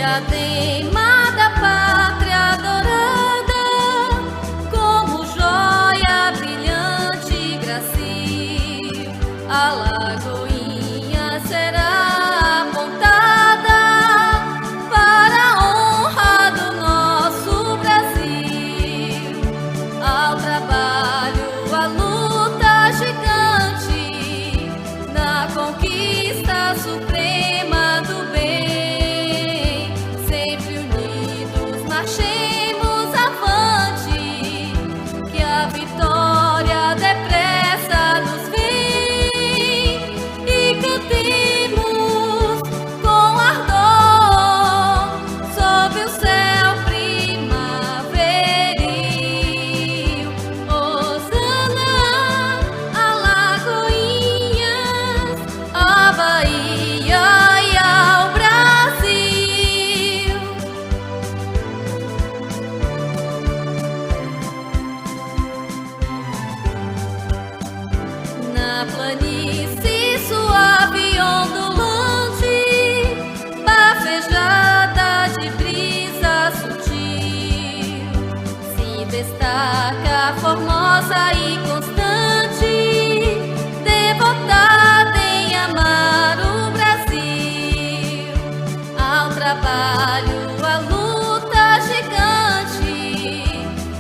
diadema da pátria dourada, como joia brilhante e gracil, a lagoinha será apontada para a honra do nosso Brasil. Ao trabalho, a luta gigante, na conquista suprema do bem, sempre unidos marchemos avante, que a vitória depressa nos vem, e cantemos com ardor sob o céu primaveril. Hosana a Lagoinhas, a Bahia e ao Brasil. Na planície suave e ondulante, bafejada de brisa sutil, se destaca formosa e constante, devotada em amar o Brasil. Ao trabalho, a luta gigante,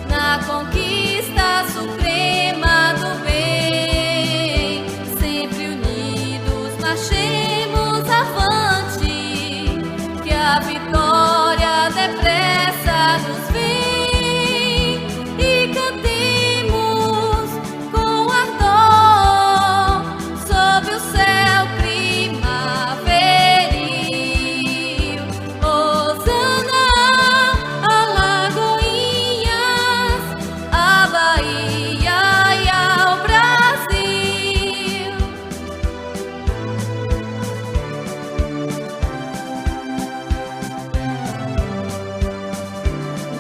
na conquista suprema do bem, sempre unidos marchemos avante, que a vitória depressa nos vem, e cantemos com ardor sob o céu primaveril. Hosana a Lagoinhas, a Bahia e ao Brasil.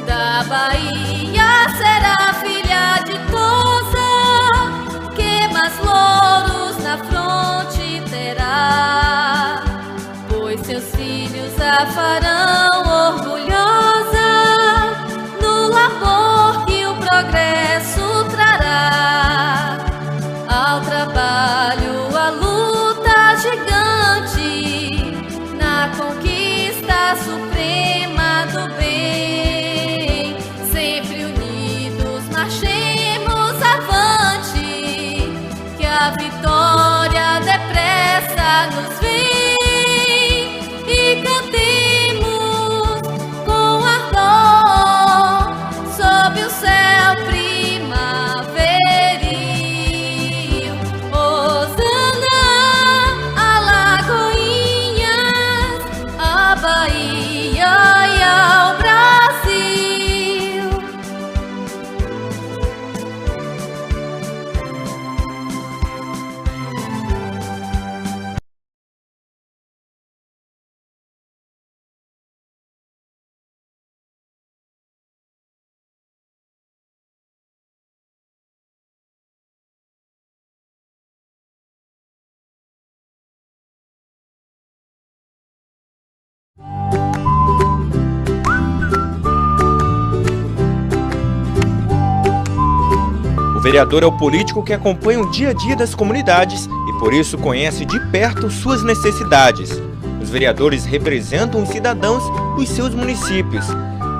Da Bahia será filha ditosa, que mais louros na fronte terá, pois seus filhos a farão orgulhosa no labor que o progresso trará. Ao trabalho, a luta gigante, na conquista suprema do bem, sempre unidos marchemos avante, que a vitória depressa nos vem, e cantemos com ardor sob o céu primaveril. Hosana a Lagoinhas, a Bahia e ao Brasil. O vereador é o político que acompanha o dia a dia das comunidades e por isso conhece de perto suas necessidades. Os vereadores representam os cidadãos dos seus municípios.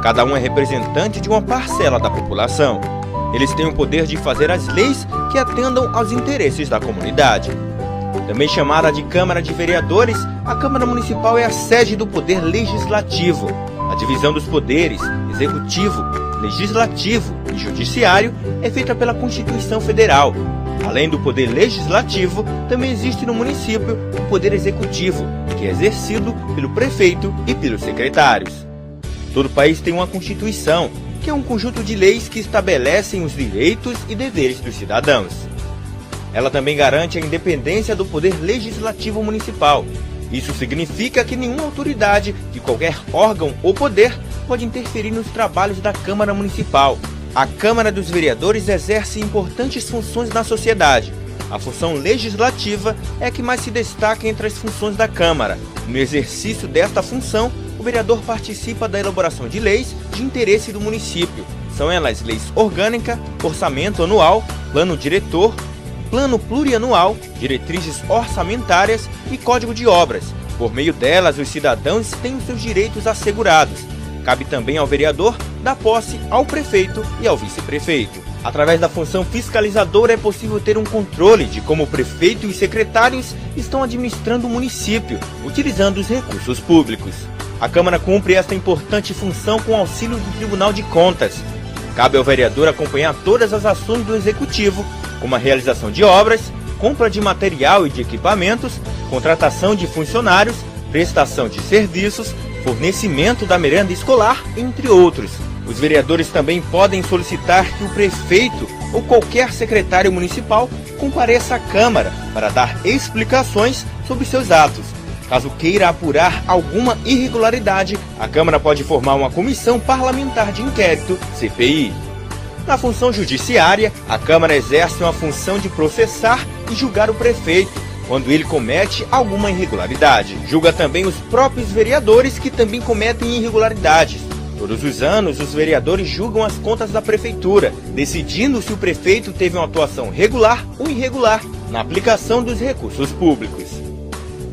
Cada um é representante de uma parcela da população. Eles têm o poder de fazer as leis que atendam aos interesses da comunidade. Também chamada de Câmara de Vereadores, a Câmara Municipal é a sede do Poder Legislativo. A divisão dos poderes, Executivo, Legislativo e Judiciário, é feita pela Constituição Federal. Além do Poder Legislativo, também existe no município o Poder Executivo, que é exercido pelo prefeito e pelos secretários. Todo país tem uma Constituição, que é um conjunto de leis que estabelecem os direitos e deveres dos cidadãos. Ela também garante a independência do Poder Legislativo Municipal. Isso significa que nenhuma autoridade de qualquer órgão ou poder pode interferir nos trabalhos da Câmara Municipal. A Câmara dos Vereadores exerce importantes funções na sociedade. A função legislativa é a que mais se destaca entre as funções da Câmara. No exercício desta função, o vereador participa da elaboração de leis de interesse do município. São elas leis orgânica, orçamento anual, plano diretor, plano plurianual, diretrizes orçamentárias e código de obras. Por meio delas, os cidadãos têm os seus direitos assegurados. Cabe também ao vereador dar posse ao prefeito e ao vice-prefeito. Através da função fiscalizadora é possível ter um controle de como o prefeito e os secretários estão administrando o município, utilizando os recursos públicos. A Câmara cumpre esta importante função com auxílio do Tribunal de Contas. Cabe ao vereador acompanhar todas as ações do Executivo, como a realização de obras, compra de material e de equipamentos, contratação de funcionários, prestação de serviços, fornecimento da merenda escolar, entre outros. Os vereadores também podem solicitar que o prefeito ou qualquer secretário municipal compareça à Câmara para dar explicações sobre seus atos. Caso queira apurar alguma irregularidade, a Câmara pode formar uma comissão parlamentar de inquérito, CPI. Na função judiciária, a Câmara exerce uma função de processar e julgar o prefeito quando ele comete alguma irregularidade. Julga também os próprios vereadores que também cometem irregularidades. Todos os anos, os vereadores julgam as contas da prefeitura, decidindo se o prefeito teve uma atuação regular ou irregular na aplicação dos recursos públicos.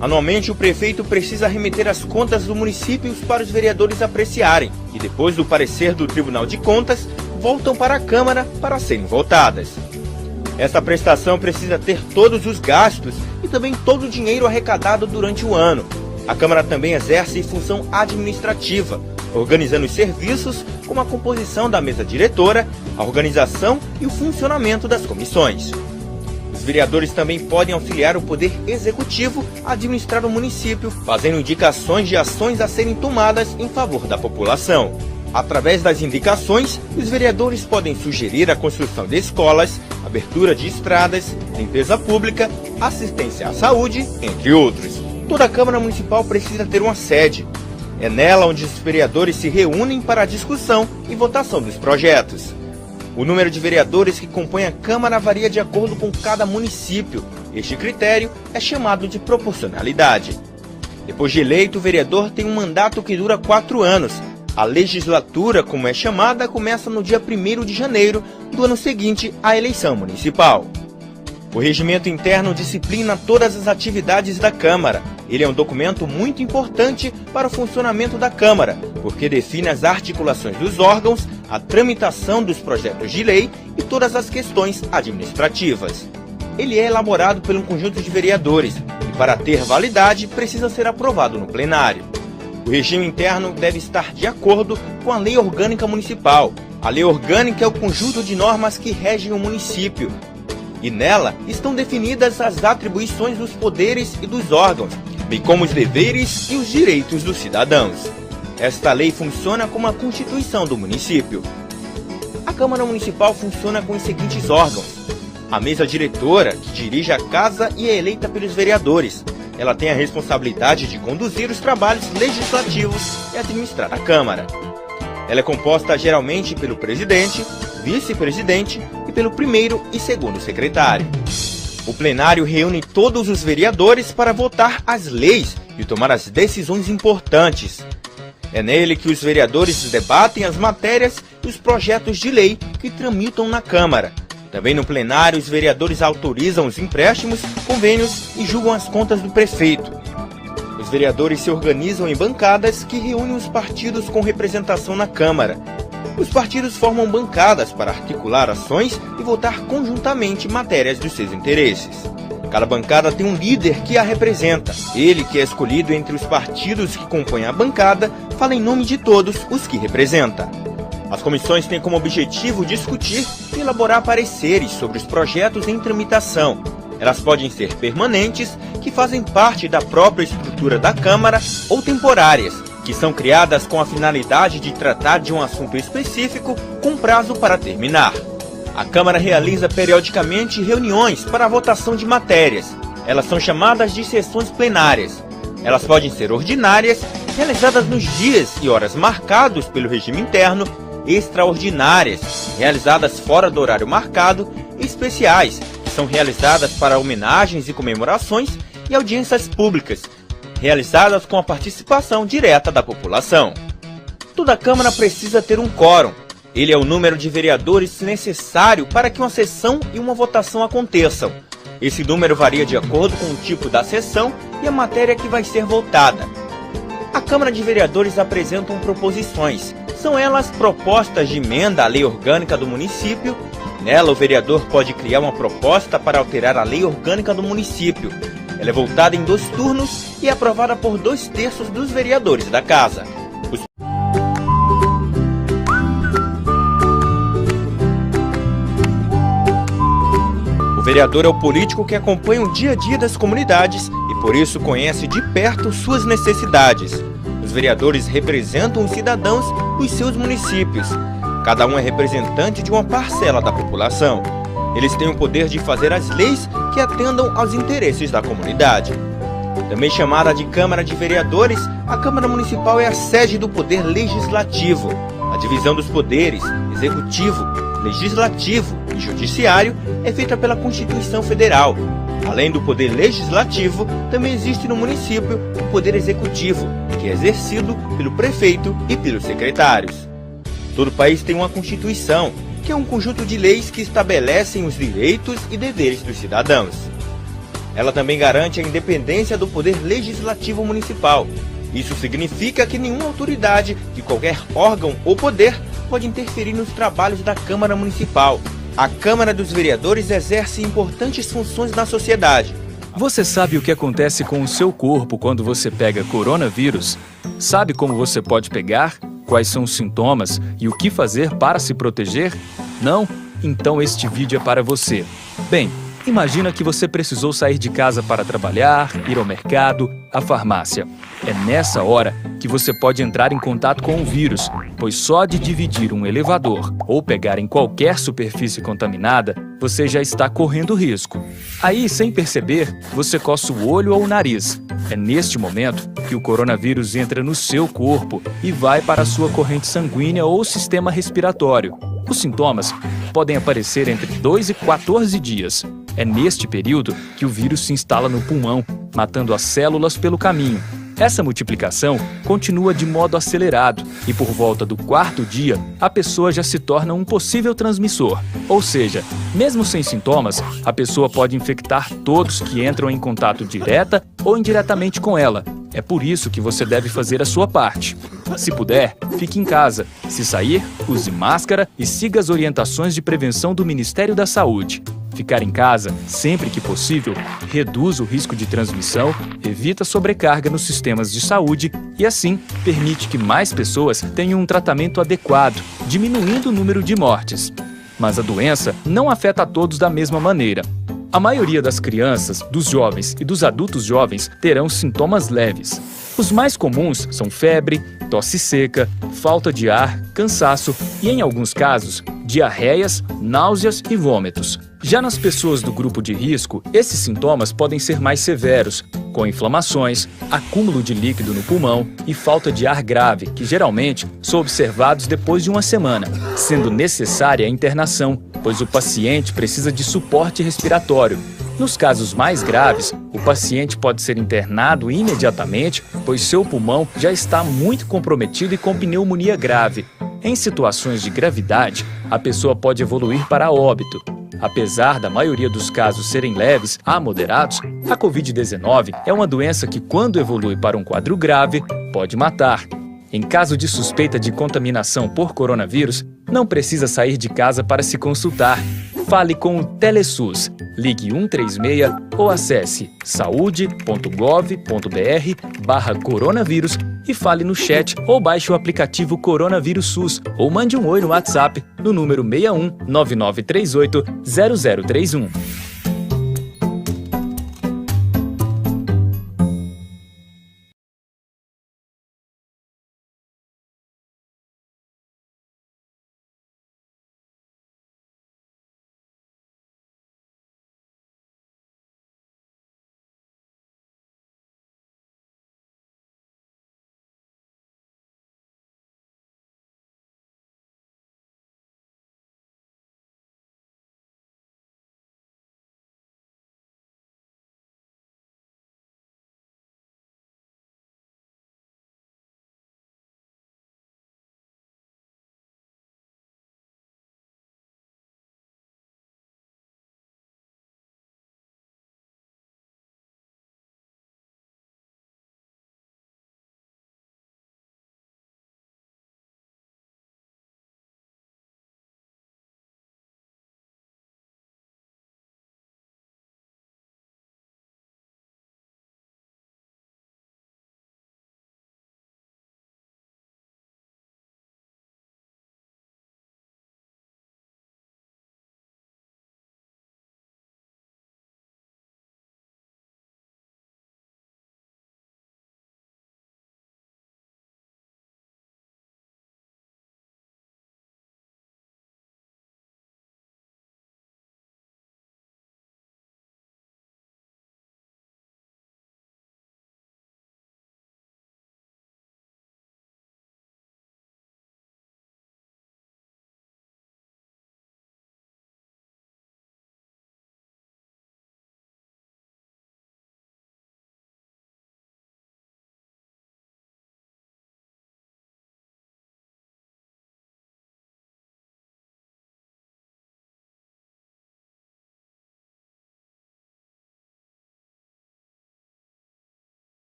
Anualmente, o prefeito precisa remeter as contas do município para os vereadores apreciarem, e depois do parecer do Tribunal de Contas, voltam para a Câmara para serem votadas. Esta prestação precisa ter todos os gastos e também todo o dinheiro arrecadado durante o ano. A Câmara também exerce função administrativa, organizando os serviços como a composição da mesa diretora, a organização e o funcionamento das comissões. Os vereadores também podem auxiliar o Poder Executivo a administrar o município, fazendo indicações de ações a serem tomadas em favor da população. Através das indicações, os vereadores podem sugerir a construção de escolas, abertura de estradas, limpeza pública, assistência à saúde, entre outros. Toda a Câmara Municipal precisa ter uma sede. É nela onde os vereadores se reúnem para a discussão e votação dos projetos. O número de vereadores que compõem a Câmara varia de acordo com cada município. Este critério é chamado de proporcionalidade. Depois de eleito, o vereador tem um mandato que dura 4 anos. A legislatura, como é chamada, começa no dia 1º de janeiro do ano seguinte à eleição municipal. O regimento interno disciplina todas as atividades da Câmara. Ele é um documento muito importante para o funcionamento da Câmara, porque define as articulações dos órgãos, a tramitação dos projetos de lei e todas as questões administrativas. Ele é elaborado por um conjunto de vereadores e, para ter validade, precisa ser aprovado no plenário. O regime interno deve estar de acordo com a Lei Orgânica Municipal. A Lei Orgânica é o conjunto de normas que regem o município, e nela estão definidas as atribuições dos poderes e dos órgãos, bem como os deveres e os direitos dos cidadãos. Esta lei funciona como a Constituição do município. A Câmara Municipal funciona com os seguintes órgãos: a mesa diretora, que dirige a casa e é eleita pelos vereadores. Ela tem a responsabilidade de conduzir os trabalhos legislativos e administrar a Câmara. Ela é composta geralmente pelo presidente, vice-presidente e pelo primeiro e segundo secretário. O plenário reúne todos os vereadores para votar as leis e tomar as decisões importantes. É nele que os vereadores debatem as matérias e os projetos de lei que tramitam na Câmara. Também no plenário, os vereadores autorizam os empréstimos, convênios e julgam as contas do prefeito. Os vereadores se organizam em bancadas que reúnem os partidos com representação na Câmara. Os partidos formam bancadas para articular ações e votar conjuntamente matérias dos seus interesses. Cada bancada tem um líder que a representa. Ele, que é escolhido entre os partidos que compõem a bancada, fala em nome de todos os que representa. As comissões têm como objetivo discutir e elaborar pareceres sobre os projetos em tramitação. Elas podem ser permanentes, que fazem parte da própria estrutura da Câmara, ou temporárias, que são criadas com a finalidade de tratar de um assunto específico com prazo para terminar. A Câmara realiza periodicamente reuniões para a votação de matérias. Elas são chamadas de sessões plenárias. Elas podem ser ordinárias, realizadas nos dias e horas marcados pelo regime interno, extraordinárias, realizadas fora do horário marcado, e especiais, que são realizadas para homenagens e comemorações e audiências públicas. realizadas com a participação direta da população. Toda Câmara precisa ter um quórum. Ele é o número de vereadores necessário para que uma sessão e uma votação aconteçam. Esse número varia de acordo com o tipo da sessão e a matéria que vai ser votada. A Câmara de Vereadores apresentam proposições. São elas propostas de emenda à lei orgânica do município. Nela, o vereador pode criar uma proposta para alterar a lei orgânica do município. Ela é votada em 2 turnos e é aprovada por 2/3 dos vereadores da casa. O vereador é o político que acompanha o dia a dia das comunidades e por isso conhece de perto suas necessidades. Os vereadores representam os cidadãos dos seus municípios. Cada um é representante de uma parcela da população. Eles têm o poder de fazer as leis que atendam aos interesses da comunidade. Também chamada de Câmara de Vereadores, a Câmara Municipal é a sede do Poder Legislativo. A divisão dos poderes, Executivo, Legislativo e Judiciário, é feita pela Constituição Federal. Além do Poder Legislativo, também existe no município o Poder Executivo, que é exercido pelo prefeito e pelos secretários. Todo país tem uma Constituição, que é um conjunto de leis que estabelecem os direitos e deveres dos cidadãos. Ela também garante a independência do Poder Legislativo Municipal. Isso significa que nenhuma autoridade de qualquer órgão ou poder pode interferir nos trabalhos da Câmara Municipal. A Câmara dos Vereadores exerce importantes funções na sociedade. Você sabe o que acontece com o seu corpo quando você pega coronavírus? Sabe como você pode pegar? Quais são os sintomas e o que fazer para se proteger? Não? Então este vídeo é para você. Bem, imagina que você precisou sair de casa para trabalhar, ir ao mercado, à farmácia. É nessa hora que você pode entrar em contato com o vírus, pois só de dividir um elevador ou pegar em qualquer superfície contaminada, você já está correndo risco. Aí, sem perceber, você coça o olho ou o nariz. É neste momento que o coronavírus entra no seu corpo e vai para a sua corrente sanguínea ou sistema respiratório. Os sintomas podem aparecer entre 2 e 14 dias. É neste período que o vírus se instala no pulmão, matando as células pelo caminho. Essa multiplicação continua de modo acelerado e por volta do 4º dia, a pessoa já se torna um possível transmissor. Ou seja, mesmo sem sintomas, a pessoa pode infectar todos que entram em contato direta ou indiretamente com ela. É por isso que você deve fazer a sua parte. Se puder, fique em casa. Se sair, use máscara e siga as orientações de prevenção do Ministério da Saúde. Ficar em casa, sempre que possível, reduz o risco de transmissão, evita sobrecarga nos sistemas de saúde e, assim, permite que mais pessoas tenham um tratamento adequado, diminuindo o número de mortes. Mas a doença não afeta a todos da mesma maneira. A maioria das crianças, dos jovens e dos adultos jovens terão sintomas leves. Os mais comuns são febre, tosse seca, falta de ar, cansaço e, em alguns casos, diarreias, náuseas e vômitos. Já nas pessoas do grupo de risco, esses sintomas podem ser mais severos, com inflamações, acúmulo de líquido no pulmão e falta de ar grave, que geralmente são observados depois de uma semana, sendo necessária a internação, pois o paciente precisa de suporte respiratório. Nos casos mais graves, o paciente pode ser internado imediatamente, pois seu pulmão já está muito comprometido e com pneumonia grave. Em situações de gravidade, a pessoa pode evoluir para óbito. Apesar da maioria dos casos serem leves a moderados, a Covid-19 é uma doença que, quando evolui para um quadro grave, pode matar. Em caso de suspeita de contaminação por coronavírus, não precisa sair de casa para se consultar. Fale com o TeleSUS, ligue 136 ou acesse saude.gov.br/coronavírus e fale no chat ou baixe o aplicativo Coronavírus SUS ou mande um oi no WhatsApp no número 61 9938 0031.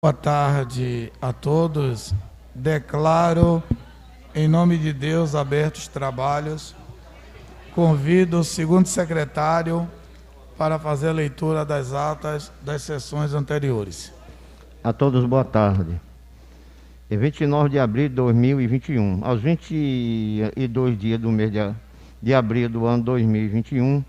Boa tarde a todos. Declaro, em nome de Deus, abertos os trabalhos. Convido o segundo secretário para fazer a leitura das atas das sessões anteriores. A todos, boa tarde. Em 29 de abril de 2021, aos 22 dias do mês de abril do ano 2021,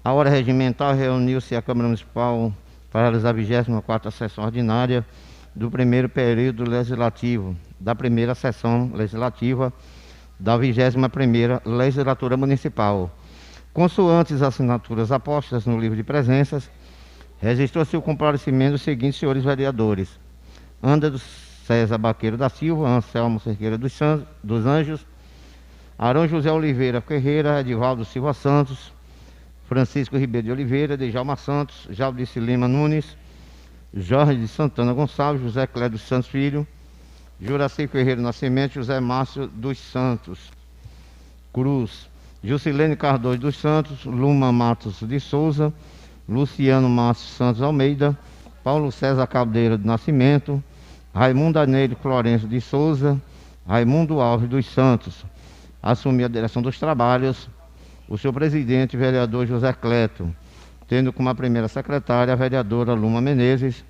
a hora regimental reuniu-se a Câmara Municipal para realizar a 24ª sessão ordinária do primeiro período legislativo, da primeira sessão legislativa da 21ª Legislatura Municipal. Consoante as assinaturas apostas no livro de presenças, registrou-se o comparecimento dos seguintes senhores vereadores: Ândalo César Baqueiro da Silva, Anselmo Cerqueira dos Anjos, Arão José Oliveira Ferreira, Edivaldo Silva Santos, Francisco Ribeiro de Oliveira, Djalma Santos, Jaldice Lima Nunes, Jorge de Santana Gonçalves, José Clédio Santos Filho, Juraci Ferreira Nascimento, José Márcio dos Santos Cruz, Jusilene Cardoso dos Santos, Luma Matos de Souza, Luciano Márcio Santos Almeida, Paulo César Caldeira do Nascimento, Raimundo Aneiro Florencio de Souza, Raimundo Alves dos Santos. Assumir a direção dos trabalhos o senhor presidente, vereador José Cleto, tendo como a primeira secretária a vereadora Luma Menezes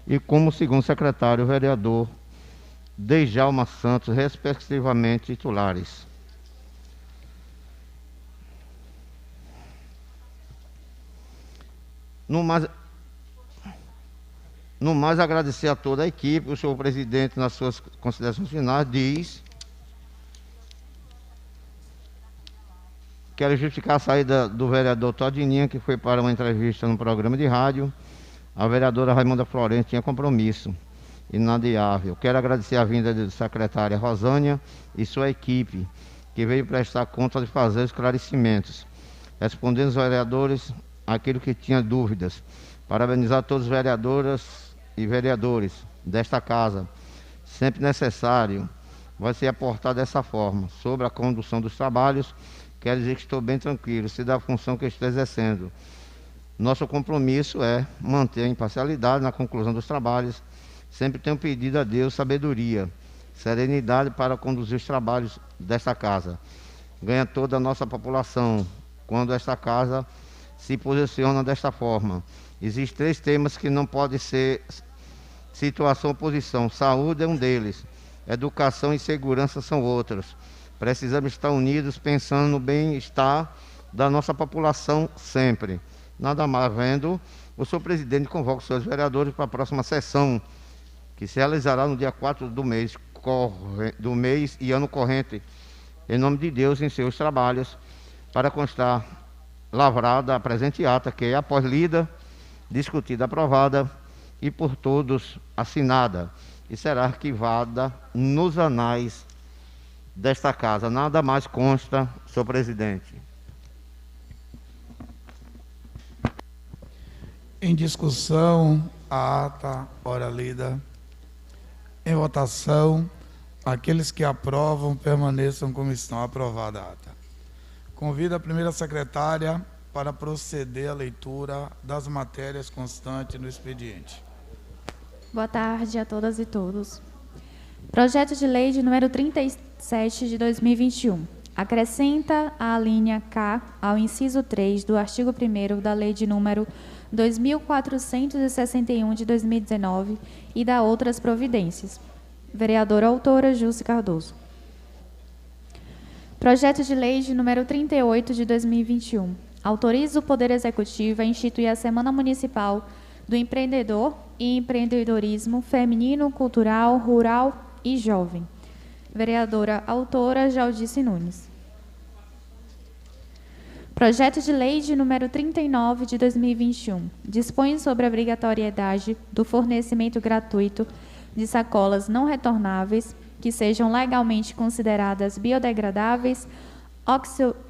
e como segundo secretário o vereador Djalma Santos, respectivamente titulares. No mais, agradecer a toda a equipe. O senhor presidente, nas suas considerações finais, diz: quero justificar a saída do vereador Todininha, que foi para uma entrevista no programa de rádio. A vereadora Raimunda Florencio tinha compromisso inadiável. Quero agradecer a vinda da secretária Rosânia e sua equipe, que veio prestar conta de fazer esclarecimentos, respondendo aos vereadores aquilo que tinha dúvidas. Parabenizar todos os vereadoras e vereadores desta casa. Sempre necessário vai ser aportado dessa forma. Sobre a condução dos trabalhos, quero dizer que estou bem tranquilo, se da função que estou exercendo. Nosso compromisso é manter a imparcialidade na conclusão dos trabalhos. Sempre tenho pedido a Deus sabedoria, serenidade para conduzir os trabalhos desta casa. Ganha toda a nossa população quando esta casa se posiciona desta forma. Existem 3 temas que não podem ser situação ou oposição. Saúde é um deles, educação e segurança são outros. Precisamos estar unidos pensando no bem-estar da nossa população sempre. Nada mais vendo, o senhor presidente convoca os seus vereadores para a próxima sessão, que se realizará no dia 4 do mês e ano corrente, em nome de Deus, em seus trabalhos, para constar lavrada a presente ata, que é após lida, discutida, aprovada e por todos assinada, e será arquivada nos anais desta casa. Nada mais consta, senhor presidente. Em discussão, a ata, ora lida. Em votação, aqueles que aprovam permaneçam como estão. Aprovada a ata. Convido a primeira secretária para proceder à leitura das matérias constantes no expediente. Boa tarde a todas e todos. Projeto de lei de número 37 de 2021. Acrescenta a linha K ao inciso 3 do artigo 1º da lei de número 2461 de 2019 e dá outras providências. Vereadora autora Jusce Cardoso. Projeto de lei de número 38 de 2021. Autoriza o Poder Executivo a instituir a Semana Municipal do Empreendedor e Empreendedorismo Feminino, Cultural, Rural e Jovem. Vereadora autora Jaldice Nunes. Projeto de lei de número 39 de 2021. Dispõe sobre a obrigatoriedade do fornecimento gratuito de sacolas não retornáveis que sejam legalmente consideradas biodegradáveis,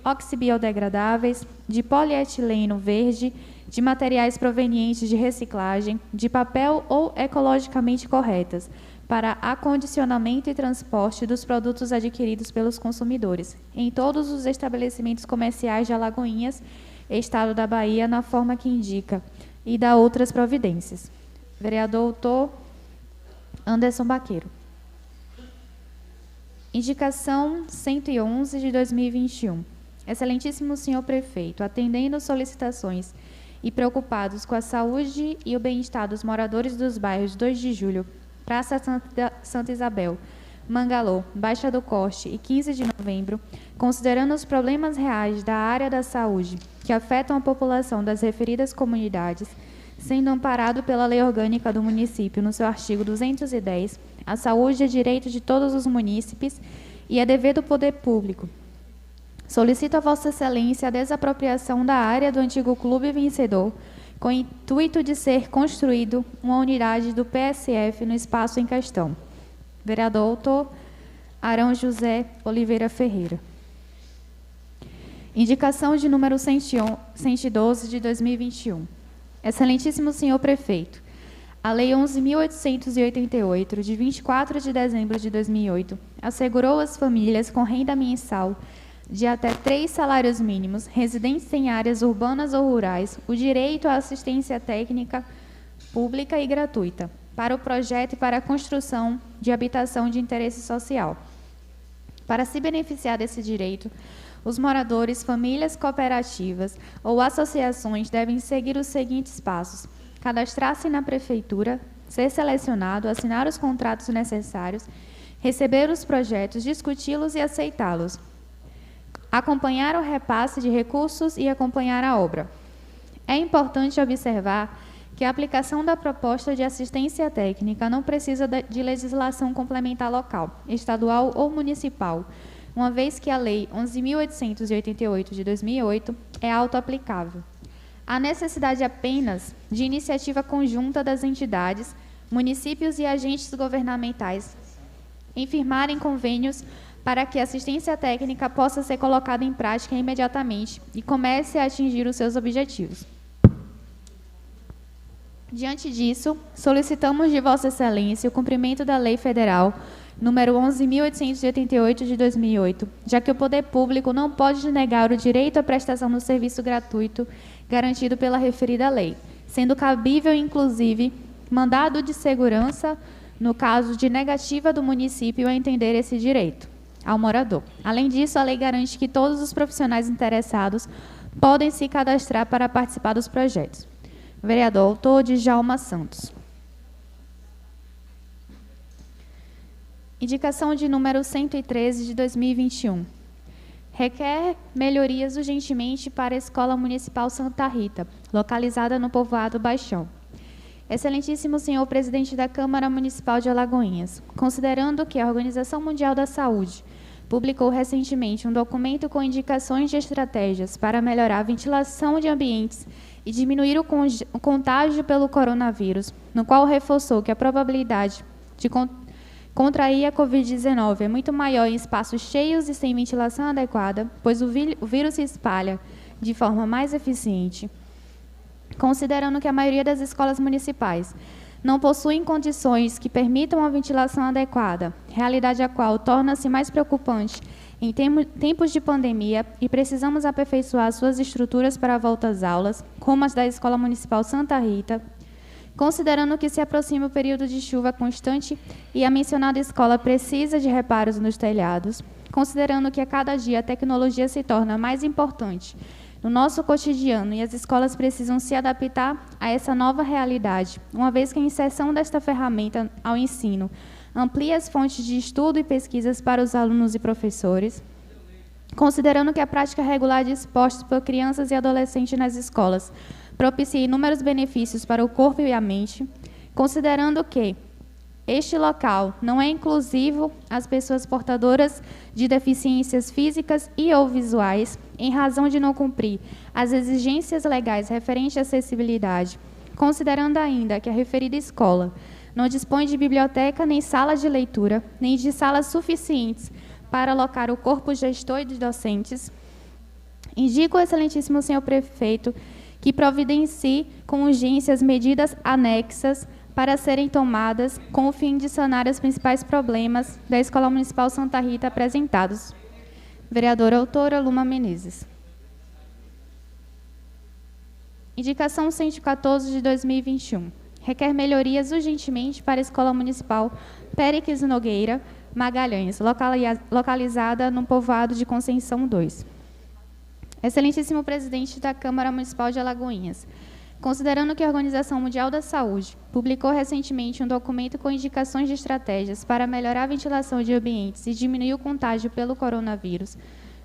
oxibiodegradáveis, de polietileno verde, de materiais provenientes de reciclagem, de papel ou ecologicamente corretas, para acondicionamento e transporte dos produtos adquiridos pelos consumidores, em todos os estabelecimentos comerciais de Alagoinhas, Estado da Bahia, na forma que indica, e dá outras providências. Vereador autor Anderson Baqueiro. Indicação 111 de 2021. Excelentíssimo senhor prefeito, atendendo solicitações e preocupados com a saúde e o bem-estar dos moradores dos bairros 2 de Julho, Praça Santa Isabel, Mangalô, Baixa do Corte e 15 de novembro, considerando os problemas reais da área da saúde que afetam a população das referidas comunidades, sendo amparado pela Lei Orgânica do Município, no seu artigo 210, a saúde é direito de todos os munícipes e é dever do poder público. Solicito a Vossa Excelência a desapropriação da área do antigo Clube Vencedor, com o intuito de ser construído uma unidade do PSF no espaço em questão. Vereador Autor Arão José Oliveira Ferreira. Indicação de número 112 de 2021. Excelentíssimo senhor prefeito, a Lei 11.888, de 24 de dezembro de 2008, assegurou às famílias com renda mensal de até 3 salários mínimos, residentes em áreas urbanas ou rurais, o direito à assistência técnica pública e gratuita para o projeto e para a construção de habitação de interesse social. Para se beneficiar desse direito, os moradores, famílias cooperativas ou associações devem seguir os seguintes passos: cadastrar-se na prefeitura, ser selecionado, assinar os contratos necessários, receber os projetos, discuti-los e aceitá-los, acompanhar o repasse de recursos e acompanhar a obra. É importante observar que a aplicação da proposta de assistência técnica não precisa de legislação complementar local, estadual ou municipal, uma vez que a Lei 11.888 de 2008 é auto-aplicável. Há necessidade apenas de iniciativa conjunta das entidades, municípios e agentes governamentais em firmarem convênios para que a assistência técnica possa ser colocada em prática imediatamente e comece a atingir os seus objetivos. Diante disso, solicitamos de Vossa Excelência o cumprimento da Lei Federal número 11.888 de 2008, já que o poder público não pode negar o direito à prestação do serviço gratuito garantido pela referida lei, sendo cabível, inclusive, mandado de segurança no caso de negativa do município a entender esse direito ao morador. Além disso, a lei garante que todos os profissionais interessados podem se cadastrar para participar dos projetos. Vereador Autor Djalma Santos. Indicação de número 113 de 2021. Requer melhorias urgentemente para a Escola Municipal Santa Rita, localizada no povoado Baixão. Excelentíssimo senhor presidente da Câmara Municipal de Alagoinhas, considerando que a Organização Mundial da Saúde publicou recentemente um documento com indicações de estratégias para melhorar a ventilação de ambientes e diminuir o contágio pelo coronavírus, no qual reforçou que a probabilidade de contrair a Covid-19 é muito maior em espaços cheios e sem ventilação adequada, pois o vírus se espalha de forma mais eficiente. Considerando que a maioria das escolas municipais não possuem condições que permitam a ventilação adequada, realidade a qual torna-se mais preocupante em tempos de pandemia e precisamos aperfeiçoar suas estruturas para a volta às aulas, como as da Escola Municipal Santa Rita, considerando que se aproxima o período de chuva constante e a mencionada escola precisa de reparos nos telhados, considerando que a cada dia a tecnologia se torna mais importante no nosso cotidiano e as escolas precisam se adaptar a essa nova realidade, uma vez que a inserção desta ferramenta ao ensino amplia as fontes de estudo e pesquisas para os alunos e professores, considerando que a prática regular de esportes por crianças e adolescentes nas escolas propicia inúmeros benefícios para o corpo e a mente, considerando que este local não é inclusivo às pessoas portadoras de deficiências físicas e ou visuais, em razão de não cumprir as exigências legais referentes à acessibilidade, considerando ainda que a referida escola não dispõe de biblioteca nem sala de leitura, nem de salas suficientes para alocar o corpo gestor e dos docentes, indico ao excelentíssimo senhor prefeito que providencie com urgência as medidas anexas para serem tomadas com o fim de sanar os principais problemas da Escola Municipal Santa Rita apresentados. Vereadora Autora Luma Menezes. Indicação 114 de 2021. requer melhorias urgentemente para a Escola Municipal Péricles Nogueira Magalhães, localizada no povoado de Conceição 2. Excelentíssimo presidente da Câmara Municipal de Alagoinhas, considerando que a Organização Mundial da Saúde publicou recentemente um documento com indicações de estratégias para melhorar a ventilação de ambientes e diminuir o contágio pelo coronavírus,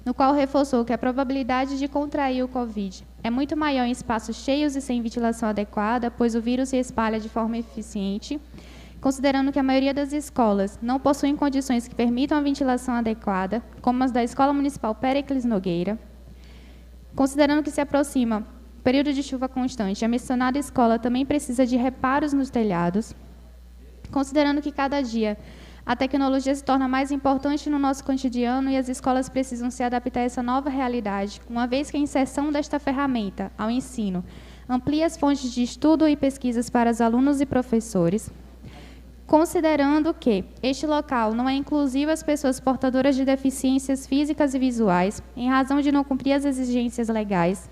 no qual reforçou que a probabilidade de contrair o Covid é muito maior em espaços cheios e sem ventilação adequada, pois o vírus se espalha de forma eficiente, considerando que a maioria das escolas não possuem condições que permitam a ventilação adequada, como as da Escola Municipal Péricles Nogueira, considerando que se aproxima o período de chuva constante, a mencionada escola também precisa de reparos nos telhados, considerando que cada dia a tecnologia se torna mais importante no nosso cotidiano e as escolas precisam se adaptar a essa nova realidade, uma vez que a inserção desta ferramenta ao ensino amplia as fontes de estudo e pesquisas para os alunos e professores, considerando que este local não é inclusivo às pessoas portadoras de deficiências físicas e visuais, em razão de não cumprir as exigências legais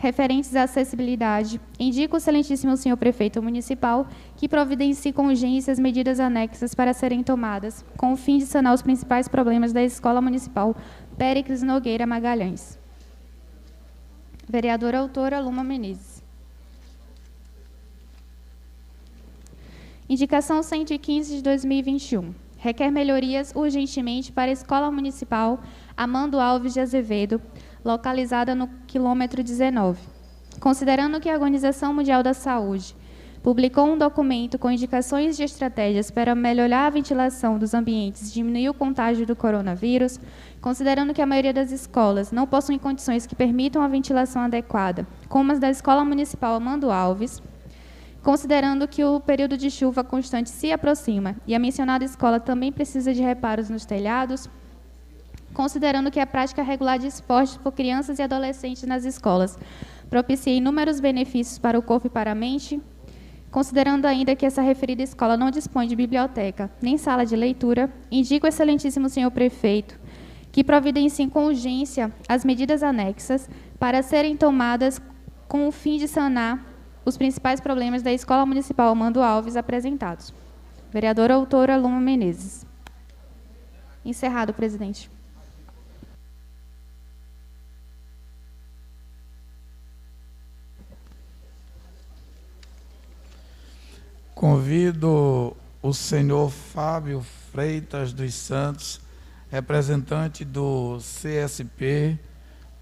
referentes à acessibilidade, indica o excelentíssimo senhor prefeito municipal que providencie com urgência as medidas anexas para serem tomadas, com o fim de sanar os principais problemas da Escola Municipal Péricles Nogueira Magalhães. Vereadora autora Luma Menezes. Indicação 115 de 2021. Requer melhorias urgentemente para a Escola Municipal Amando Alves de Azevedo, localizada no quilômetro 19. Considerando que a Organização Mundial da Saúde publicou um documento com indicações de estratégias para melhorar a ventilação dos ambientes e diminuir o contágio do coronavírus, considerando que a maioria das escolas não possuem condições que permitam a ventilação adequada, como as da Escola Municipal Amando Alves, considerando que o período de chuva constante se aproxima e a mencionada escola também precisa de reparos nos telhados, considerando que a prática regular de esportes por crianças e adolescentes nas escolas propicia inúmeros benefícios para o corpo e para a mente, considerando ainda que essa referida escola não dispõe de biblioteca nem sala de leitura, indica o excelentíssimo senhor prefeito que providencie com urgência as medidas anexas para serem tomadas com o fim de sanar os principais problemas da Escola Municipal Amando Alves apresentados. Vereadora autora Luma Menezes. Encerrado, presidente. Convido o senhor Fábio Freitas dos Santos, representante do CSP,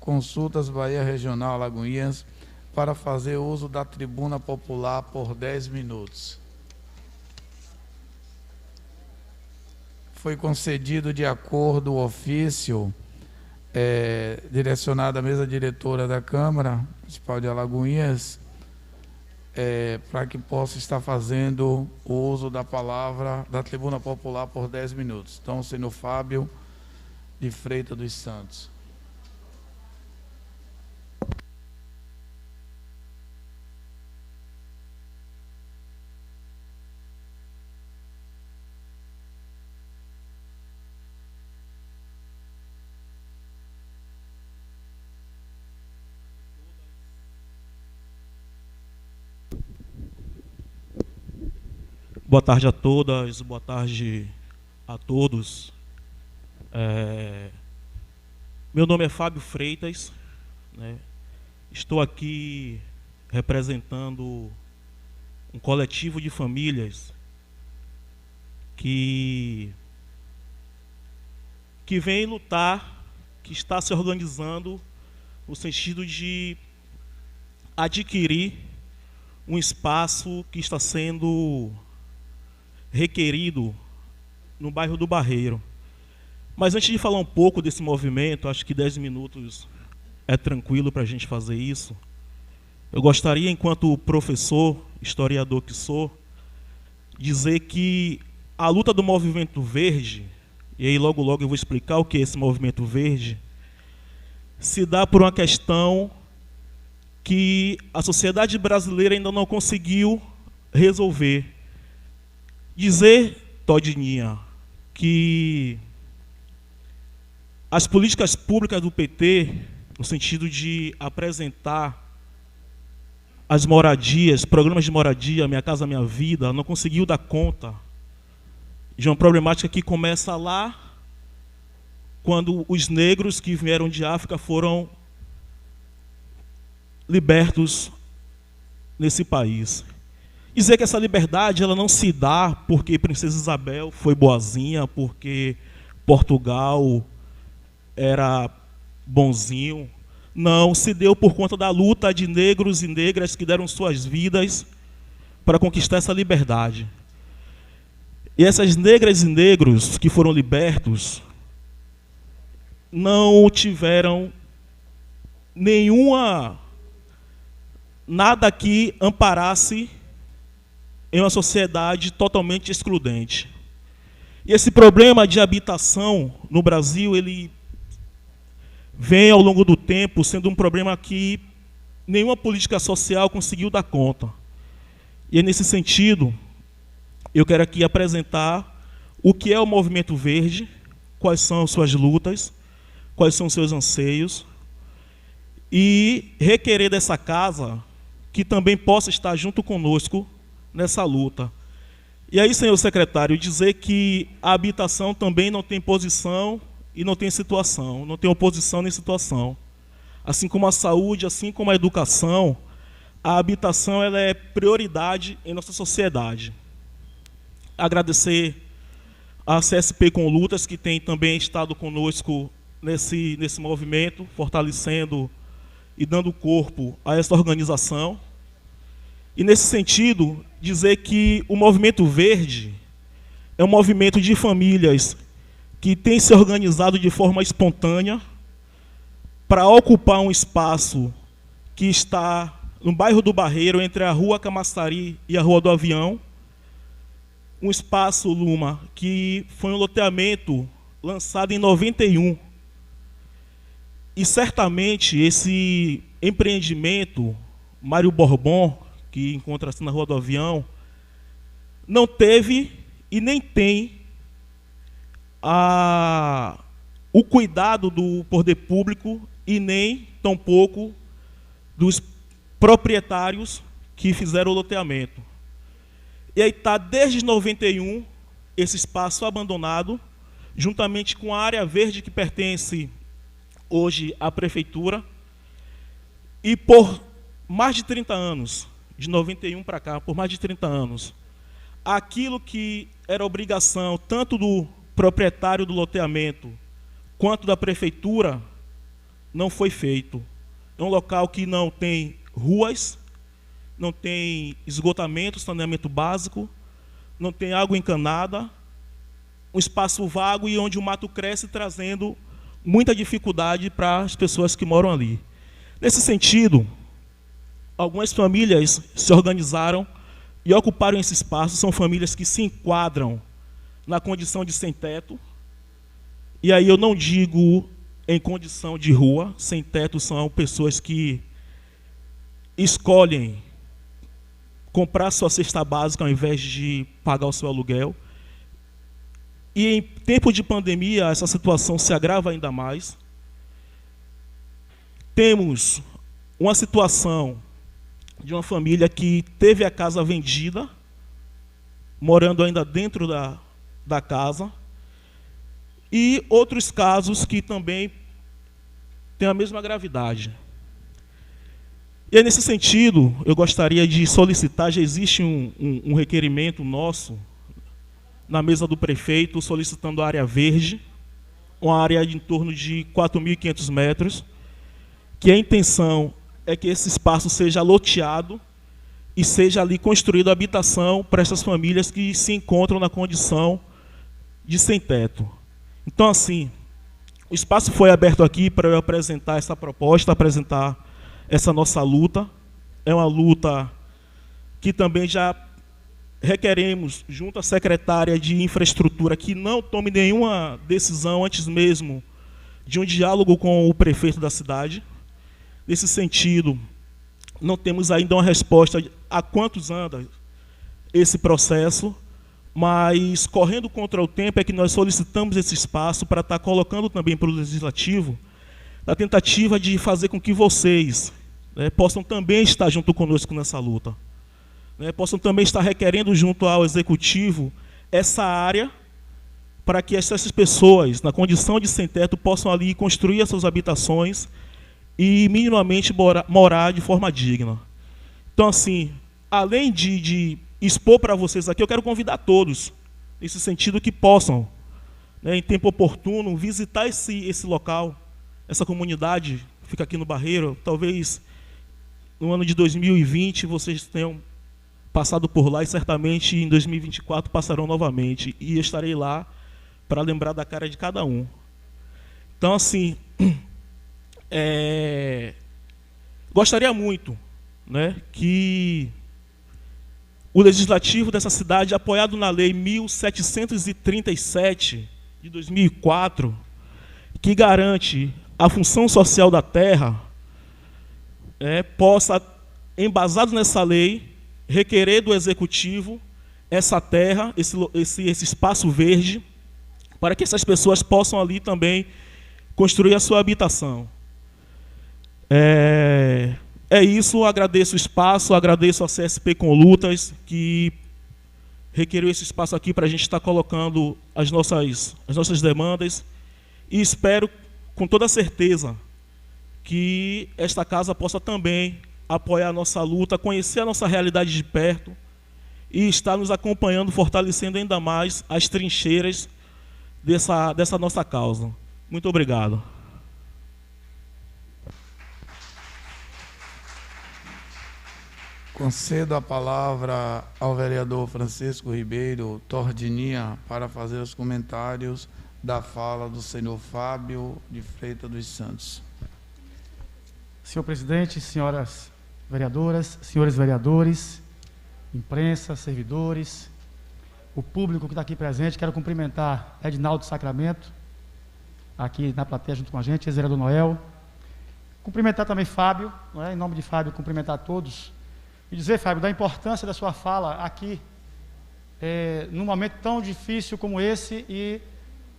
Consultas Bahia Regional Alagoinhas, para fazer uso da tribuna popular por 10 minutos. Foi concedido de acordo o ofício direcionado à mesa diretora da Câmara Municipal de Alagoinhas, para que possa estar fazendo o uso da palavra da tribuna popular por 10 minutos. Então, o senhor Fábio de Freitas dos Santos. Boa tarde a todas, boa tarde a todos. Meu nome é Fábio Freitas, né? Estou aqui representando um coletivo de famílias que vem lutar, que está se organizando no sentido de adquirir um espaço que está sendo requerido no bairro do Barreiro. Mas antes de falar um pouco desse movimento, acho que 10 minutos é tranquilo para a gente fazer isso. Eu gostaria, enquanto professor, historiador que sou, dizer que a luta do movimento verde, e aí logo eu vou explicar o que é esse movimento verde, se dá por uma questão que a sociedade brasileira ainda não conseguiu resolver. Dizer, Todinha, que as políticas públicas do PT, no sentido de apresentar as moradias, programas de moradia, Minha Casa Minha Vida, não conseguiu dar conta de uma problemática que começa lá quando os negros que vieram de África foram libertos nesse país. Dizer que essa liberdade ela não se dá porque Princesa Isabel foi boazinha, porque Portugal era bonzinho. Não, se deu por conta da luta de negros e negras que deram suas vidas para conquistar essa liberdade. E essas negras e negros que foram libertos não tiveram nada que amparasse em uma sociedade totalmente excludente. E esse problema de habitação no Brasil, ele vem ao longo do tempo sendo um problema que nenhuma política social conseguiu dar conta. E é nesse sentido, eu quero aqui apresentar o que é o Movimento Verde, quais são suas lutas, quais são seus anseios, e requerer dessa casa que também possa estar junto conosco nessa luta. E aí, senhor secretário, dizer que a habitação também não tem posição e não tem situação, não tem oposição nem situação. Assim como a saúde, assim como a educação, a habitação ela é prioridade em nossa sociedade. Agradecer à CSP com Lutas, que tem também estado conosco nesse movimento, fortalecendo e dando corpo a essa organização. E, nesse sentido, dizer que o Movimento Verde é um movimento de famílias que tem se organizado de forma espontânea para ocupar um espaço que está no bairro do Barreiro, entre a Rua Camaçari e a Rua do Avião, um espaço, Luma, que foi um loteamento lançado em 91. E certamente esse empreendimento, Mário Bourbon, que encontra-se na Rua do Avião, não teve e nem tem o cuidado do poder público e nem, tampouco, dos proprietários que fizeram o loteamento. E aí está, desde 91, esse espaço abandonado, juntamente com a área verde que pertence hoje à prefeitura, e por mais de 30 anos, de 91 para cá, por mais de 30 anos, aquilo que era obrigação tanto do proprietário do loteamento quanto da prefeitura não foi feito. É um local que não tem ruas, não tem esgotamento, saneamento básico, não tem água encanada, um espaço vago e onde o mato cresce, trazendo muita dificuldade para as pessoas que moram ali. Nesse sentido, algumas famílias se organizaram e ocuparam esse espaço. São famílias que se enquadram na condição de sem-teto. E aí eu não digo em condição de rua. Sem-teto são pessoas que escolhem comprar sua cesta básica ao invés de pagar o seu aluguel. E em tempo de pandemia, essa situação se agrava ainda mais. Temos uma situação de uma família que teve a casa vendida, morando ainda dentro da casa, e outros casos que também têm a mesma gravidade. E aí, nesse sentido, eu gostaria de solicitar, já existe um requerimento nosso na mesa do prefeito, solicitando a área verde, uma área de em torno de 4.500 metros, que a intenção é que esse espaço seja loteado e seja ali construída habitação para essas famílias que se encontram na condição de sem-teto. Então, assim, o espaço foi aberto aqui para eu apresentar essa proposta, apresentar essa nossa luta. É uma luta que também já requeremos, junto à secretária de Infraestrutura, que não tome nenhuma decisão antes mesmo de um diálogo com o prefeito da cidade. Nesse sentido, não temos ainda uma resposta a quantos anda esse processo, mas, correndo contra o tempo, é que nós solicitamos esse espaço para estar colocando também para o Legislativo, na tentativa de fazer com que vocês, né, possam também estar junto conosco nessa luta, né, possam também estar requerendo junto ao Executivo essa área para que essas pessoas, na condição de sem teto, possam ali construir as suas habitações e minimamente morar de forma digna. Então, assim, além de expor para vocês aqui, eu quero convidar todos, nesse sentido, que possam, né, em tempo oportuno, visitar esse local, essa comunidade que fica aqui no Barreiro. Talvez no ano de 2020 vocês tenham passado por lá e certamente em 2024 passarão novamente. E eu estarei lá para lembrar da cara de cada um. Então, assim, gostaria muito, né, que o Legislativo dessa cidade, apoiado na Lei 1737 de 2004, que garante a função social da terra, possa, embasado nessa lei, requerer do Executivo essa terra, esse espaço verde, para que essas pessoas possam ali também construir a sua habitação. É isso, agradeço o espaço, agradeço a CSP com Lutas, que requeriu esse espaço aqui para a gente estar colocando as nossas demandas, e espero, com toda certeza, que esta casa possa também apoiar a nossa luta, conhecer a nossa realidade de perto e estar nos acompanhando, fortalecendo ainda mais as trincheiras dessa nossa causa. Muito obrigado. Concedo a palavra ao vereador Francisco Ribeiro Tordininha para fazer os comentários da fala do senhor Fábio de Freitas dos Santos. Senhor presidente, senhoras vereadoras, senhores vereadores, imprensa, servidores, o público que está aqui presente, quero cumprimentar Edinaldo Sacramento, aqui na plateia junto com a gente, ex-vereador Noel, cumprimentar também Fábio, em nome de Fábio, cumprimentar todos, e dizer, Fábio, da importância da sua fala aqui, num momento tão difícil como esse e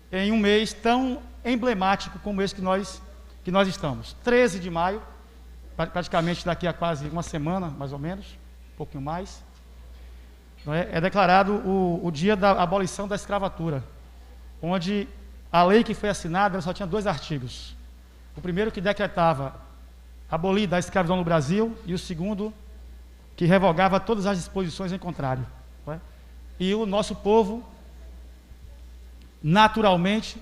em um mês tão emblemático como esse que nós estamos. 13 de maio, praticamente daqui a quase uma semana, mais ou menos, um pouquinho mais, é declarado o dia da abolição da escravatura, onde a lei que foi assinada ela só tinha 2 artigos. O primeiro que decretava abolir a escravidão no Brasil e o segundo que revogava todas as disposições em contrário. E o nosso povo, naturalmente,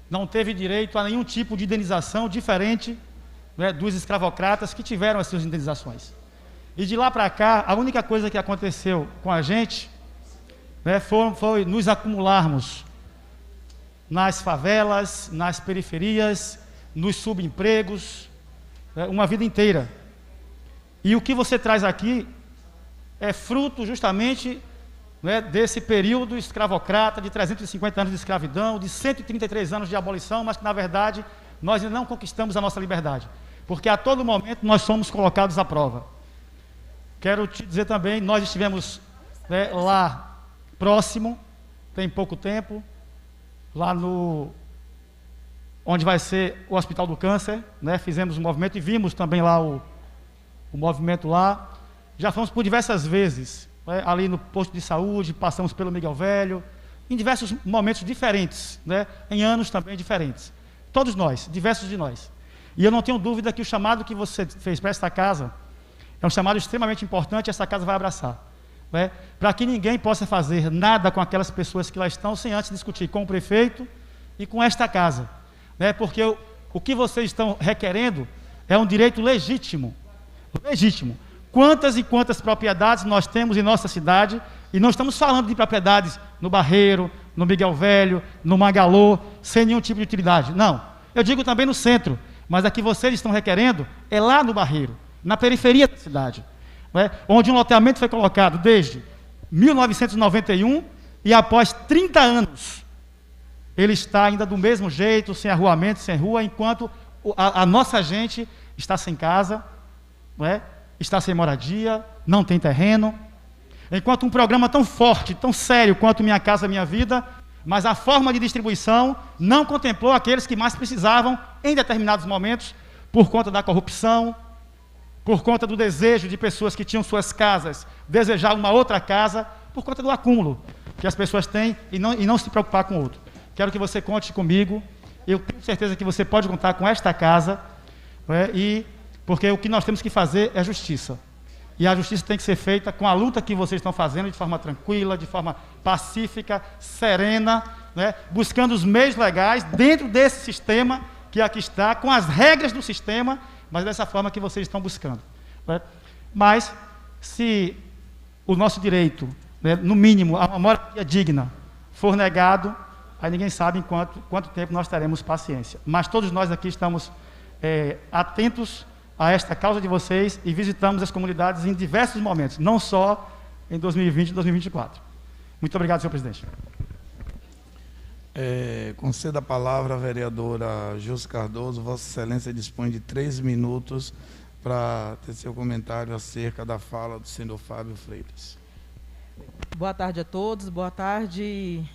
não teve direito a nenhum tipo de indenização diferente dos escravocratas que tiveram as suas indenizações. E de lá para cá, a única coisa que aconteceu com a gente foi nos acumularmos nas favelas, nas periferias, nos subempregos, uma vida inteira. E o que você traz aqui é fruto justamente desse período escravocrata de 350 anos de escravidão, de 133 anos de abolição, mas que, na verdade, nós ainda não conquistamos a nossa liberdade, porque a todo momento nós somos colocados à prova. Quero te dizer também, nós estivemos lá próximo, tem pouco tempo, lá onde vai ser o Hospital do Câncer, fizemos um movimento e vimos também lá o movimento lá. Já fomos por diversas vezes, ali no posto de saúde, passamos pelo Miguel Velho, em diversos momentos diferentes, em anos também diferentes. Todos nós, diversos de nós. E eu não tenho dúvida que o chamado que você fez para esta casa é um chamado extremamente importante, essa casa vai abraçar. Para que ninguém possa fazer nada com aquelas pessoas que lá estão, sem antes discutir com o prefeito e com esta casa. Porque o que vocês estão requerendo é um direito legítimo. Legítimo. Quantas e quantas propriedades nós temos em nossa cidade, e não estamos falando de propriedades no Barreiro, no Miguel Velho, no Mangalô, sem nenhum tipo de utilidade. Não. Eu digo também no centro, mas a que vocês estão requerendo é lá no Barreiro, na periferia da cidade, onde um loteamento foi colocado desde 1991 e após 30 anos ele está ainda do mesmo jeito, sem arruamento, sem rua, enquanto a nossa gente está sem casa, está sem moradia, não tem terreno, enquanto um programa tão forte, tão sério quanto Minha Casa Minha Vida, mas a forma de distribuição não contemplou aqueles que mais precisavam em determinados momentos, por conta da corrupção, por conta do desejo de pessoas que tinham suas casas, desejar uma outra casa, por conta do acúmulo que as pessoas têm e não se preocupar com o outro. Quero que você conte comigo, eu tenho certeza que você pode contar com esta casa, porque o que nós temos que fazer é justiça. E a justiça tem que ser feita com a luta que vocês estão fazendo de forma tranquila, de forma pacífica, serena, buscando os meios legais dentro desse sistema que aqui está, com as regras do sistema, mas dessa forma que vocês estão buscando. Mas, se o nosso direito, no mínimo, a uma moradia digna, for negado, aí ninguém sabe em quanto tempo nós teremos paciência. Mas todos nós aqui estamos atentos a esta causa de vocês e visitamos as comunidades em diversos momentos, não só em 2020 e 2024. Muito obrigado, senhor presidente. Conceda a palavra à vereadora Gilce Cardoso. Vossa Excelência dispõe de 3 minutos para ter seu comentário acerca da fala do senhor Fábio Freitas. Boa tarde a todos, boa tarde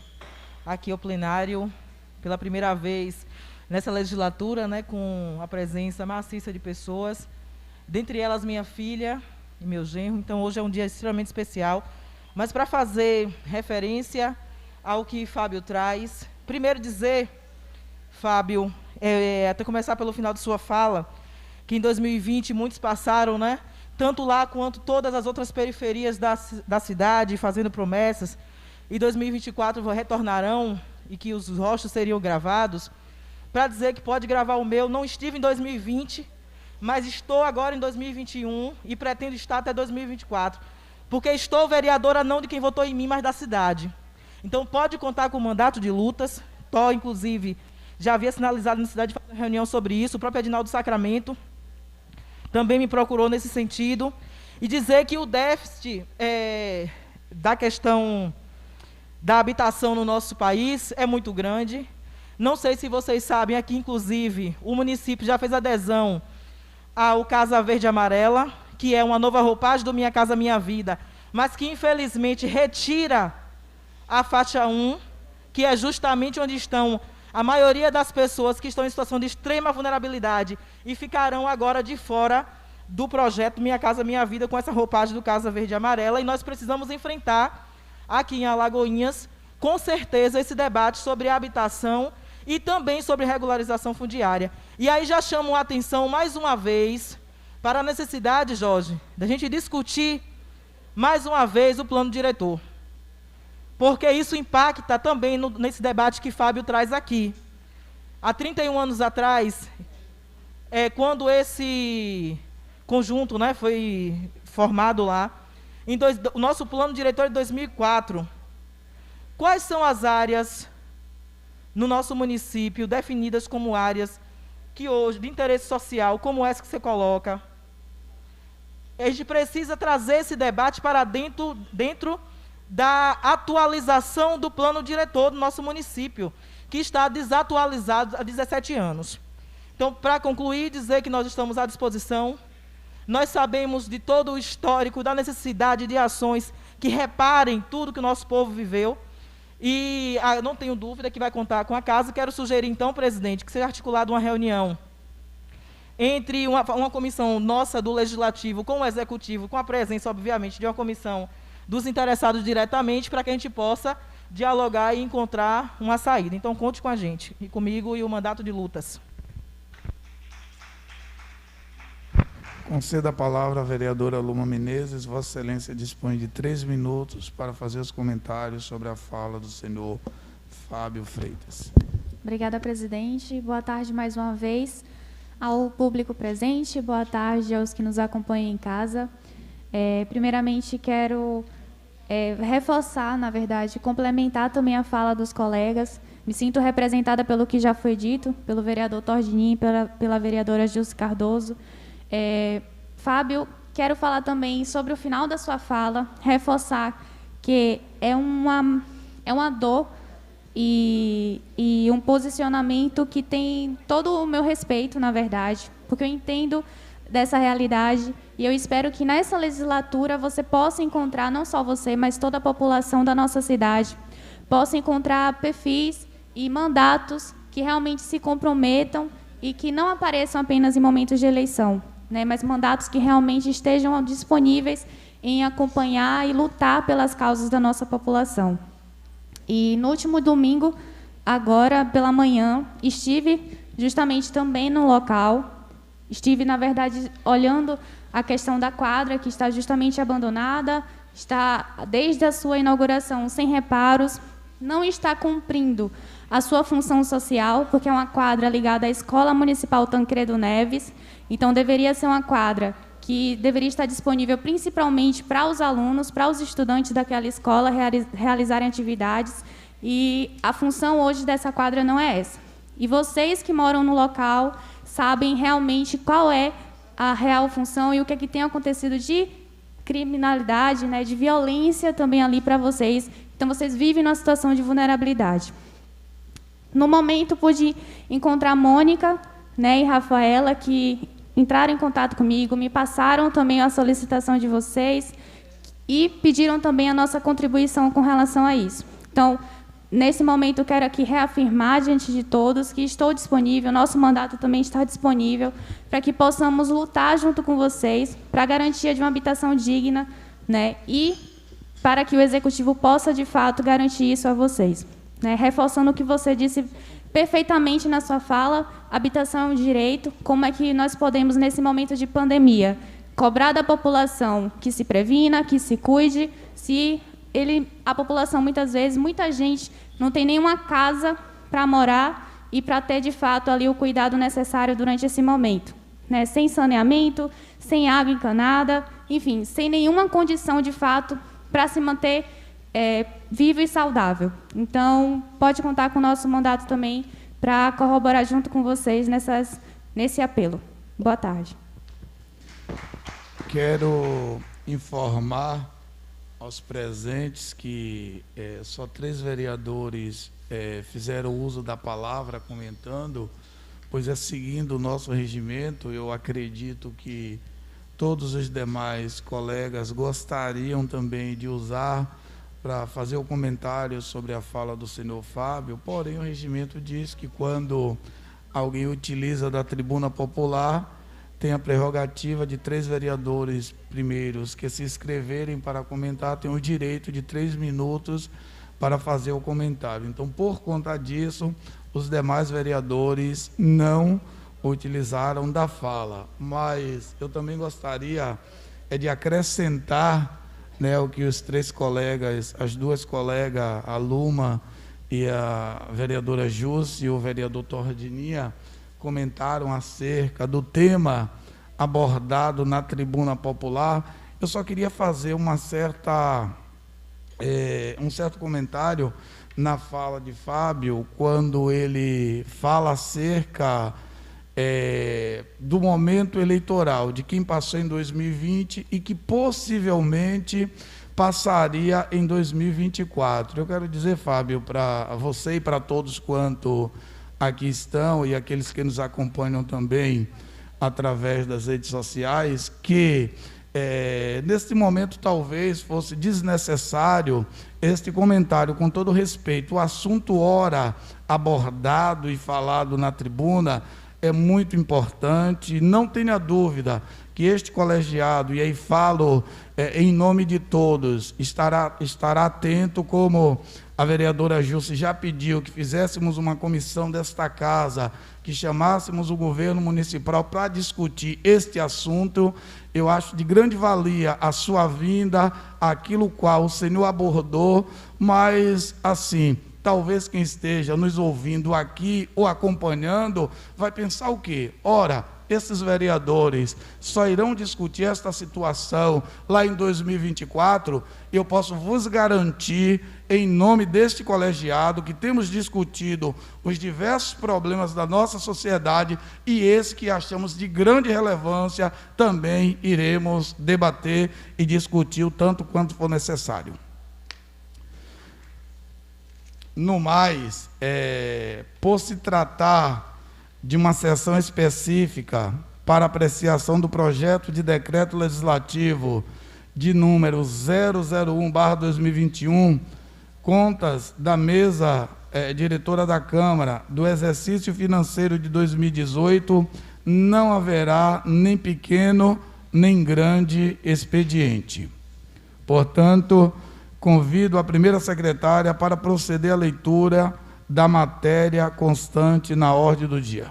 aqui ao plenário, pela primeira vez nessa legislatura, com a presença maciça de pessoas, dentre elas minha filha e meu genro. Então hoje é um dia extremamente especial, mas para fazer referência ao que Fábio traz, primeiro dizer, Fábio, até começar pelo final de sua fala, que em 2020 muitos passaram, tanto lá quanto todas as outras periferias da cidade, fazendo promessas, e 2024 retornarão e que os rostos seriam gravados, para dizer que pode gravar o meu. Não estive em 2020, mas estou agora em 2021 e pretendo estar até 2024, porque estou vereadora não de quem votou em mim, mas da cidade. Então pode contar com o mandato de lutas. Inclusive, já havia sinalizado na cidade de fazer uma reunião sobre isso. O próprio Edinaldo Sacramento também me procurou nesse sentido, e dizer que o déficit da questão da habitação no nosso país é muito grande. Não sei se vocês sabem, aqui inclusive o município já fez adesão ao Casa Verde e Amarela, que é uma nova roupagem do Minha Casa Minha Vida, mas que infelizmente retira a faixa 1, que é justamente onde estão a maioria das pessoas que estão em situação de extrema vulnerabilidade e ficarão agora de fora do projeto Minha Casa Minha Vida, com essa roupagem do Casa Verde e Amarela. E nós precisamos enfrentar aqui em Alagoinhas, com certeza, esse debate sobre a habitação e também sobre regularização fundiária. E aí já chamo a atenção mais uma vez para a necessidade, Jorge, da gente discutir mais uma vez o plano diretor, porque isso impacta também nesse debate que Fábio traz aqui. Há 31 anos atrás, quando esse conjunto foi formado lá, o nosso plano diretor é de 2004, quais são as áreas no nosso município definidas como áreas que hoje, de interesse social, como essa que você coloca? A gente precisa trazer esse debate para dentro da atualização do plano diretor do nosso município, que está desatualizado há 17 anos. Então, para concluir, dizer que nós estamos à disposição. Nós sabemos de todo o histórico da necessidade de ações que reparem tudo que o nosso povo viveu. E não tenho dúvida que vai contar com a casa. Quero sugerir, então, presidente, que seja articulada uma reunião entre uma comissão nossa do Legislativo com o Executivo, com a presença, obviamente, de uma comissão dos interessados diretamente, para que a gente possa dialogar e encontrar uma saída. Então, conte com a gente, e comigo e o mandato de lutas. Conceda a palavra à vereadora Luma Menezes. Vossa Excelência dispõe de 3 minutos para fazer os comentários sobre a fala do senhor Fábio Freitas. Obrigada, presidente. Boa tarde mais uma vez ao público presente. Boa tarde aos que nos acompanham em casa. Primeiramente, quero reforçar, na verdade, complementar também a fala dos colegas. Me sinto representada pelo que já foi dito, pelo vereador Tordininho e pela vereadora Gilce Cardoso. Fábio, quero falar também sobre o final da sua fala, reforçar que é uma dor e um posicionamento que tem todo o meu respeito, na verdade, porque eu entendo dessa realidade e eu espero que nessa legislatura você possa encontrar, não só você, mas toda a população da nossa cidade, possa encontrar perfis e mandatos que realmente se comprometam e que não apareçam apenas em momentos de eleição. né, mas mandatos que realmente estejam disponíveis em acompanhar e lutar pelas causas da nossa população. E no último domingo, agora pela manhã, estive justamente também no local, estive, na verdade, olhando a questão da quadra, que está justamente abandonada, está, desde a sua inauguração, sem reparos, não está cumprindo a sua função social, porque é uma quadra ligada à Escola Municipal Tancredo Neves, então deveria ser uma quadra que deveria estar disponível principalmente para os alunos, para os estudantes daquela escola realizarem atividades, e a função hoje dessa quadra não é essa. E vocês que moram no local sabem realmente qual é a real função e o que é que tem acontecido de criminalidade, né, de violência também ali para vocês. Então, vocês vivem numa situação de vulnerabilidade. No momento, pude encontrar Mônica, né, e Rafaela, que entraram em contato comigo, me passaram também a solicitação de vocês e pediram também a nossa contribuição com relação a isso. Então, nesse momento, eu quero aqui reafirmar diante de todos que estou disponível, nosso mandato também está disponível, para que possamos lutar junto com vocês para a garantia de uma habitação digna, né, e para que o Executivo possa, de fato, garantir isso a vocês. Né, reforçando o que você disse perfeitamente na sua fala, habitação é um direito, como é que nós podemos, nesse momento de pandemia, cobrar da população que se previna, que se cuide, se a população, muitas vezes, muita gente não tem nenhuma casa para morar e para ter, de fato, ali o cuidado necessário durante esse momento. Né? Sem saneamento, sem água encanada, enfim, sem nenhuma condição, de fato, para se manter vivo e saudável. Então, pode contar com o nosso mandato também para corroborar junto com vocês nesse apelo. Boa tarde. Quero informar aos presentes que só 3 vereadores fizeram uso da palavra comentando, pois seguindo o nosso regimento, eu acredito que todos os demais colegas gostariam também de usar para fazer o comentário sobre a fala do senhor Fábio, porém o regimento diz que quando alguém utiliza da tribuna popular, tem a prerrogativa de 3 vereadores primeiros que se inscreverem para comentar, tem o direito de 3 minutos para fazer o comentário. Então, por conta disso, os demais vereadores não utilizaram da fala. Mas eu também gostaria de acrescentar, né, o que os 3 colegas, as 2 colegas, a Luma e a vereadora Jússia e o vereador Tordininha, comentaram acerca do tema abordado na tribuna popular. Eu só queria fazer um certo comentário na fala de Fábio, quando ele fala acerca do momento eleitoral, de quem passou em 2020 e que possivelmente passaria em 2024. Eu quero dizer, Fábio, para você e para todos quanto aqui estão e aqueles que nos acompanham também através das redes sociais, que neste momento talvez fosse desnecessário este comentário, com todo respeito. O assunto ora abordado e falado na tribuna é muito importante, não tenha dúvida que este colegiado, e aí falo em nome de todos, estará atento, como a vereadora Jússia já pediu, que fizéssemos uma comissão desta casa, que chamássemos o governo municipal para discutir este assunto. Eu acho de grande valia a sua vinda, aquilo qual o senhor abordou, mas, assim, talvez quem esteja nos ouvindo aqui ou acompanhando vai pensar o quê? Ora, esses vereadores só irão discutir esta situação lá em 2024, eu posso vos garantir, em nome deste colegiado, que temos discutido os diversos problemas da nossa sociedade e esse que achamos de grande relevância, também iremos debater e discutir o tanto quanto for necessário. No mais, por se tratar de uma sessão específica para apreciação do projeto de decreto legislativo de número 001/2021, contas da mesa diretora da Câmara do exercício financeiro de 2018, não haverá nem pequeno nem grande expediente. Portanto, convido a primeira secretária para proceder à leitura da matéria constante na ordem do dia.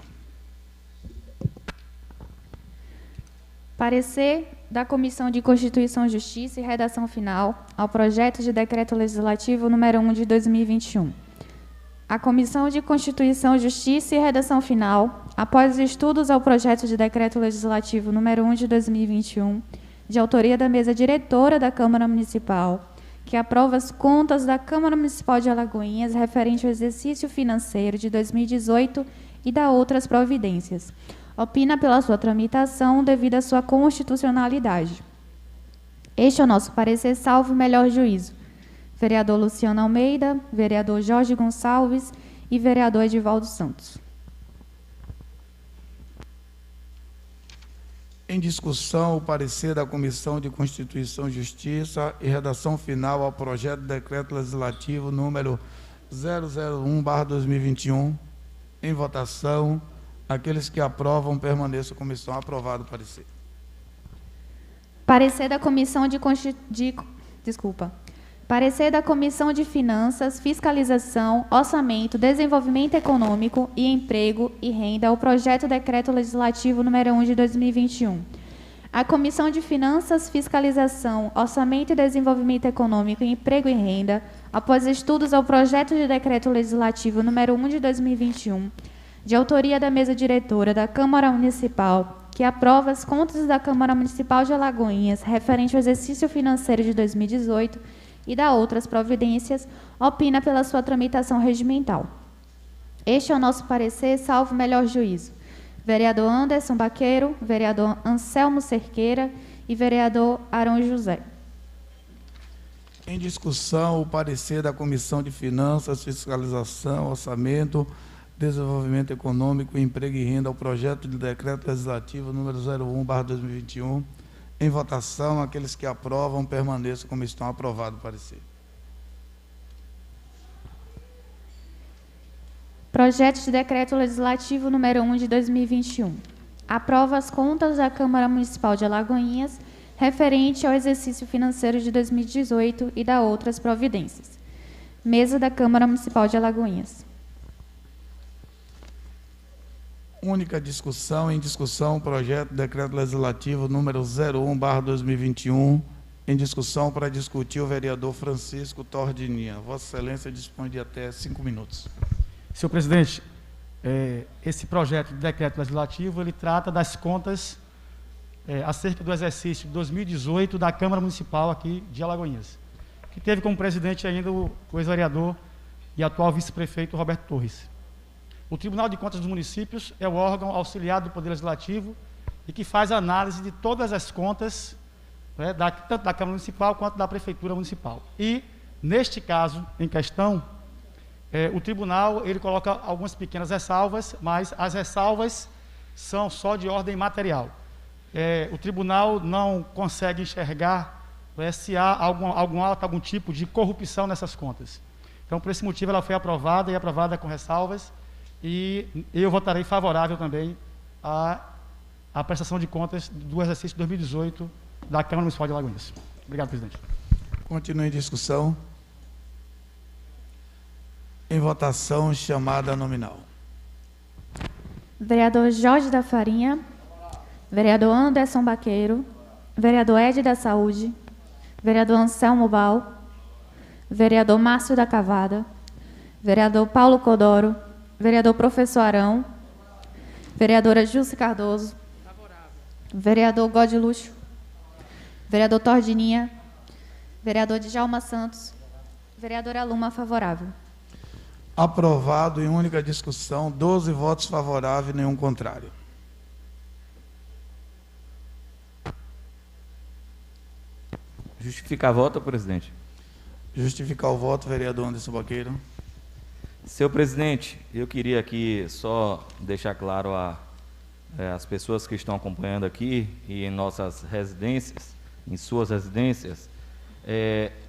Parecer da Comissão de Constituição e Justiça e redação final ao projeto de decreto legislativo número 1 de 2021. A Comissão de Constituição e Justiça e redação final, após os estudos ao projeto de decreto legislativo número 1 de 2021, de autoria da mesa diretora da Câmara Municipal, que aprova as contas da Câmara Municipal de Alagoinhas referente ao exercício financeiro de 2018 e da outras providências. Opina pela sua tramitação devido à sua constitucionalidade. Este é o nosso parecer, salvo o melhor juízo. Vereador Luciano Almeida, vereador Jorge Gonçalves e vereador Edivaldo Santos. Em discussão, o parecer da Comissão de Constituição e Justiça e redação final ao projeto de decreto legislativo número 001/2021. Em votação, aqueles que aprovam permaneçam como estão. Aprovado o parecer. Parecer da Comissão Parecer da Comissão de Finanças, Fiscalização, Orçamento, Desenvolvimento Econômico e Emprego e Renda ao projeto de decreto legislativo número 1 de 2021. A Comissão de Finanças, Fiscalização, Orçamento e Desenvolvimento Econômico e Emprego e Renda, após estudos ao projeto de decreto legislativo número 1 de 2021, de autoria da mesa diretora da Câmara Municipal, que aprova as contas da Câmara Municipal de Alagoinhas referente ao exercício financeiro de 2018 e da outras providências, opina pela sua tramitação regimental. Este é o nosso parecer, salvo o melhor juízo. Vereador Anderson Baqueiro, vereador Anselmo Cerqueira e vereador Arão José. Em discussão, o parecer da Comissão de Finanças, Fiscalização, Orçamento, Desenvolvimento Econômico, Emprego e Renda ao projeto de decreto legislativo número 01/2021. Em votação, aqueles que aprovam permaneçam como estão. Aprovado o parecer. Projeto de decreto legislativo número 1 de 2021. Aprova as contas da Câmara Municipal de Alagoinhas referente ao exercício financeiro de 2018 e da outras providências. Mesa da Câmara Municipal de Alagoinhas. Única discussão, em discussão, projeto de decreto legislativo número 01/2021, em discussão para discutir o vereador Francisco Tordininha. Vossa Excelência dispõe de até 5 minutos. Senhor presidente, esse projeto de decreto legislativo, ele trata das contas acerca do exercício de 2018 da Câmara Municipal aqui de Alagoinhas, que teve como presidente ainda o ex-vereador e atual vice-prefeito Roberto Torres. O Tribunal de Contas dos Municípios é o órgão auxiliar do Poder Legislativo e que faz análise de todas as contas, tanto da Câmara Municipal quanto da Prefeitura Municipal. E, neste caso em questão, o Tribunal ele coloca algumas pequenas ressalvas, mas as ressalvas são só de ordem material. O Tribunal não consegue enxergar se há algum tipo de corrupção nessas contas. Então, por esse motivo, ela foi aprovada e aprovada com ressalvas. E eu votarei favorável também à prestação de contas do exercício de 2018 da Câmara Municipal de Alagoinhas. Obrigado, presidente. Continue em discussão. Em votação, chamada nominal. Vereador Jorge da Farinha, vereador Anderson Baqueiro, vereador Ed da Saúde, vereador Anselmo Bal, vereador Márcio da Cavada, vereador Paulo Codoro, vereador Professor Arão, vereadora Jússi Cardoso, vereador Godiluxo, vereador Tordininha, vereador Djalma Santos, vereadora Luma, favorável. Aprovado em única discussão, 12 votos favoráveis e nenhum contrário. Justificar voto, presidente. Justificar o voto, vereador Anderson Baqueiro. Senhor presidente, eu queria aqui só deixar claro às pessoas que estão acompanhando aqui e em nossas residências, em suas residências,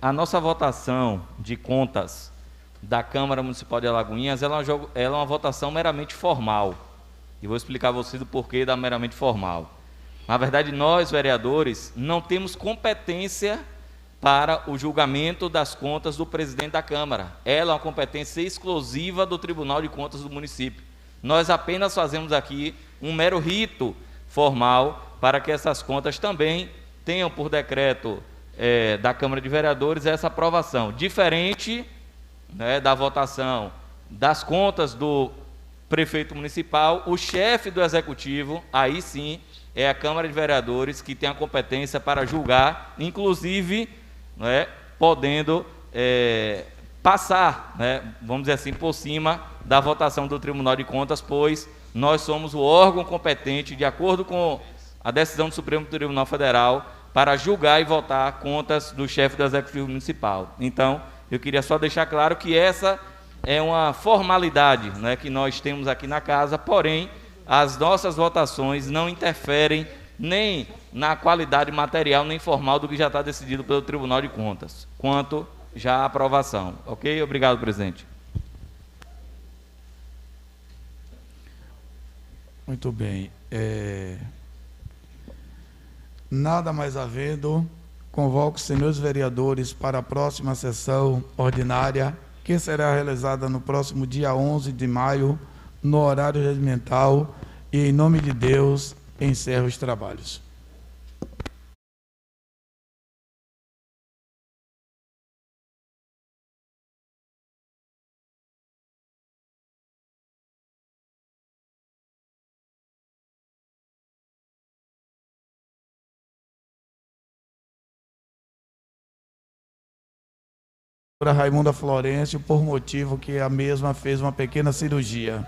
a nossa votação de contas da Câmara Municipal de Alagoinhas ela é uma votação meramente formal. E vou explicar a vocês o porquê da meramente formal. Na verdade, nós, vereadores, não temos competência para o julgamento das contas do presidente da Câmara. Ela é uma competência exclusiva do Tribunal de Contas do município. Nós apenas fazemos aqui um mero rito formal para que essas contas também tenham por decreto da Câmara de Vereadores essa aprovação. Diferente, né, da votação das contas do prefeito municipal, o chefe do executivo, aí sim, é a Câmara de Vereadores que tem a competência para julgar, inclusive, né, podendo passar, né, vamos dizer assim, por cima da votação do Tribunal de Contas, pois nós somos o órgão competente, de acordo com a decisão do Supremo Tribunal Federal, para julgar e votar contas do chefe do Executivo Municipal. Então, eu queria só deixar claro que essa é uma formalidade, né, que nós temos aqui na casa, porém, as nossas votações não interferem nem na qualidade material nem formal do que já está decidido pelo Tribunal de Contas, quanto já a aprovação. Ok? Obrigado, presidente. Muito bem. Nada mais havendo, convoco os senhores vereadores para a próxima sessão ordinária, que será realizada no próximo dia 11 de maio, no horário regimental, e em nome de Deus, encerro os trabalhos. A Raimunda Florencio, por motivo que a mesma fez uma pequena cirurgia.